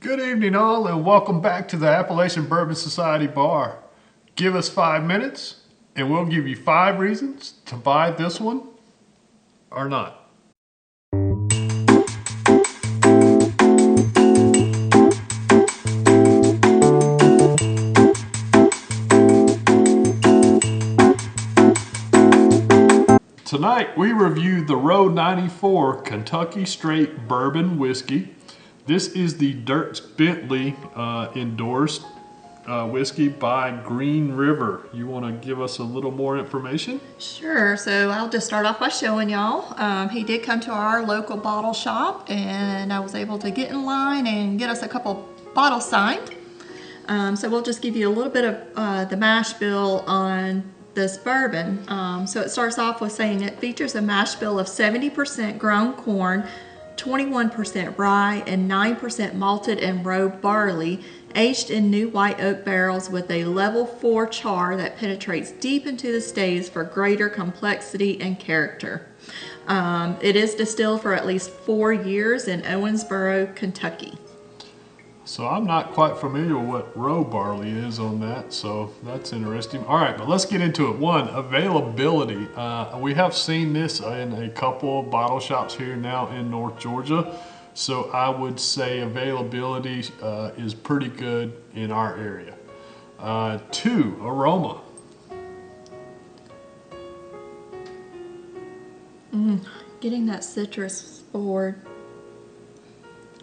Good evening all and welcome back to the Appalachian Bourbon Society Bar. Give us 5 minutes and we'll give you 5 reasons to buy this one or not. Tonight we review the Row 94 Kentucky Straight Bourbon Whiskey. This is the Dirks Bentley endorsed whiskey by Green River. You want to give us a little more information? Sure, so I'll just start off by showing y'all. He did come to our local bottle shop and I was able to get in line and get us a couple bottles signed. So we'll just give you a little bit of the mash bill on this bourbon. So it starts off with saying it features a mash bill of 70% grown corn, 21% rye, and 9% malted and rolled barley, aged in new white oak barrels with a level 4 char that penetrates deep into the staves for greater complexity and character. It is distilled for at least 4 years in Owensboro, Kentucky. So I'm not quite familiar with what row barley is on that, so that's interesting. All right, but let's get into it. One, availability. We have seen this in a couple of bottle shops here now in North Georgia, so I would say availability is pretty good in our area. 2, aroma. Getting that citrus forward.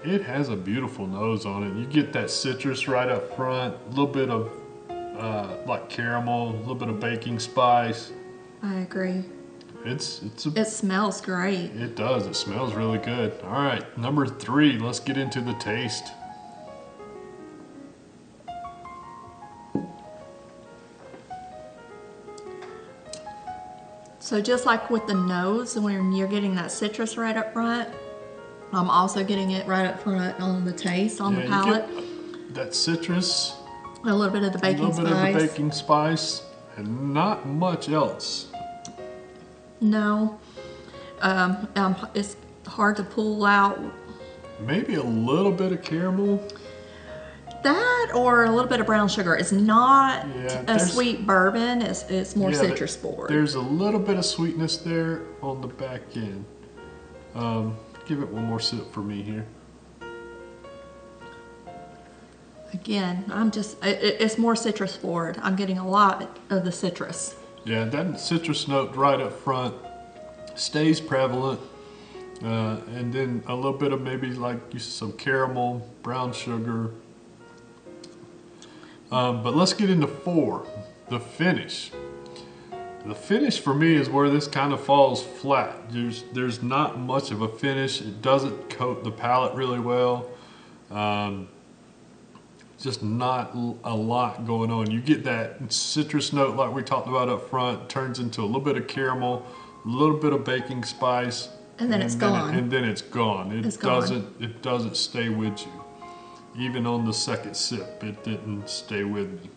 It has a beautiful nose on it. You get that citrus right up front, a little bit of like caramel, a little bit of baking spice. I agree. It smells great. It does. It smells really good. All right, number 3. Let's get into the taste. So just like with the nose, when you're getting that citrus right up front, I'm also getting it right up front on the taste, on the palate. That citrus, a little bit of the baking spice. A little bit of the baking spice, and not much else. No. It's hard to pull out. Maybe a little bit of caramel. That or a little bit of brown sugar. It's not a sweet bourbon. It's more citrus forward. There's a little bit of sweetness there on the back end. Give it one more sip for me here. Again, it's more citrus forward. I'm getting a lot of the citrus. Yeah, that citrus note right up front stays prevalent. And then a little bit of maybe like some caramel, brown sugar. But let's get into 4, the finish. The finish for me is where this kind of falls flat. There's not much of a finish. It doesn't coat the palate really well. Just not a lot going on. You get that citrus note like we talked about up front, turns into a little bit of caramel, a little bit of baking spice. And then it's gone. And then it's gone. It doesn't stay with you. Even on the second sip, it didn't stay with me.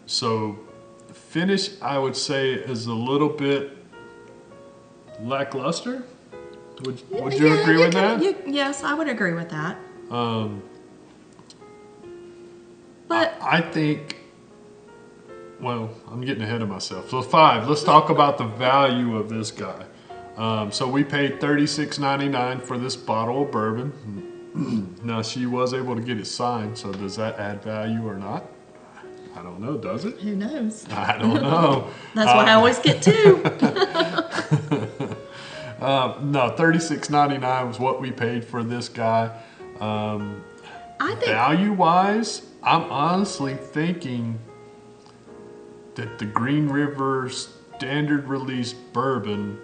So finish, I would say, is a little bit lackluster. Would you agree with that? Yes, I would agree with that. But I think, well, I'm getting ahead of myself. So 5, let's talk about the value of this guy. So we paid $36.99 for this bottle of bourbon. Now she was able to get it signed, so does that add value or not? I don't know, does it? Who knows? I don't know. That's what I always get too. No, $36.99 was what we paid for this guy. I think value-wise, I'm honestly thinking that the Green River standard release bourbon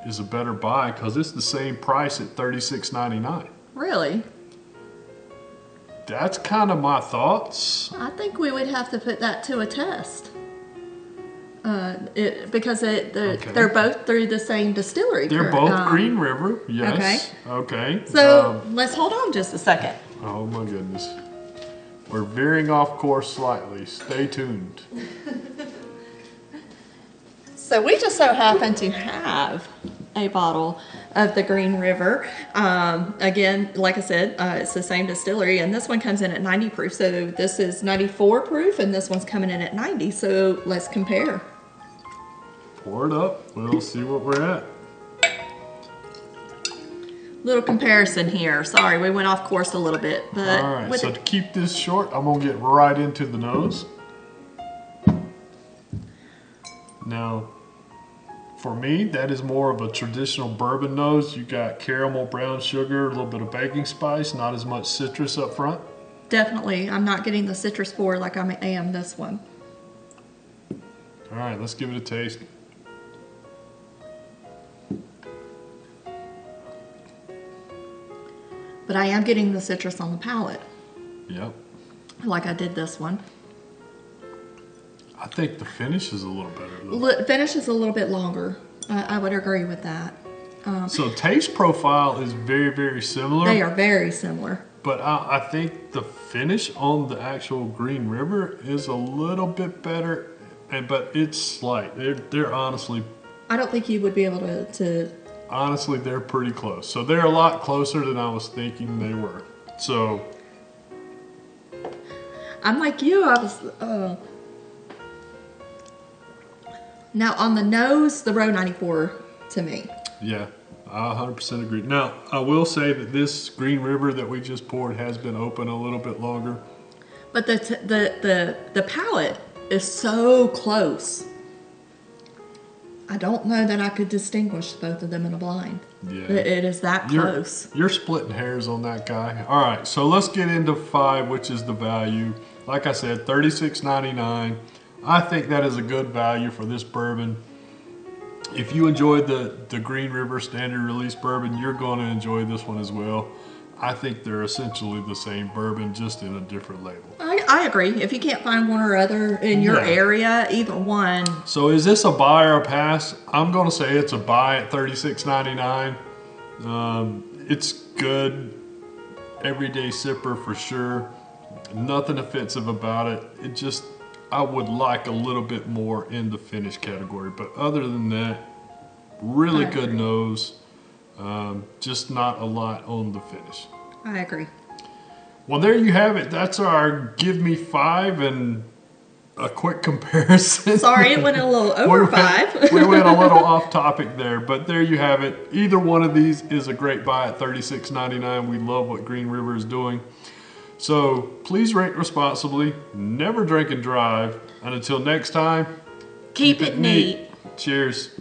is a better buy because it's the same price at $36.99. Really? That's kind of my thoughts. I think we would have to put that to a test. Because they're both through the same distillery. They're both Green River, yes. Okay. So let's hold on just a second. Oh my goodness. We're veering off course slightly. Stay tuned. So we just so happen to have a bottle of the Green River. Again, like I said, it's the same distillery, and this one comes in at 90 proof. So this is 94 proof, and this one's coming in at 90. So let's compare. Pour it up. We'll see what we're at. Little comparison here. Sorry, we went off course a little bit, but all right. So to keep this short, I'm gonna get right into the nose. Now, for me, that is more of a traditional bourbon nose. You got caramel, brown sugar, a little bit of baking spice, not as much citrus up front. Definitely, I'm not getting the citrus forward like I am this one. All right, let's give it a taste. But I am getting the citrus on the palate. Yep. Like I did this one. I think the finish is a little better. Finish is a little bit longer. I would agree with that. So taste profile is very, very similar. They are very similar. But I think the finish on the actual Green River is a little bit better, but it's slight. They're honestly... I don't think you would be able to... Honestly, they're pretty close. So they're a lot closer than I was thinking they were. So... I'm like you. I was... Now, on the nose, the Row 94 to me. Yeah, I 100% agree. Now, I will say that this Green River that we just poured has been open a little bit longer. But the palate is so close. I don't know that I could distinguish both of them in a blind. Yeah. It is that close. You're splitting hairs on that guy. All right, so let's get into 5, which is the value. Like I said, $36.99. I think that is a good value for this bourbon. If you enjoyed the Green River Standard Release Bourbon, you're going to enjoy this one as well. I think they're essentially the same bourbon, just in a different label. I agree. If you can't find one or other in your area, either one. So is this a buy or a pass? I'm going to say it's a buy at $36.99. It's good. Everyday sipper for sure. Nothing offensive about it. It just... I would like a little bit more in the finish category, but other than that, really good nose, just not a lot on the finish. I agree. Well, there you have it. That's our Give Me 5 and a quick comparison. Sorry, it went a little over 5. We went a little off topic there, but there you have it. Either one of these is a great buy at $36.99. We love what Green River is doing. So please drink responsibly, never drink and drive, and until next time, Keep it neat. Cheers.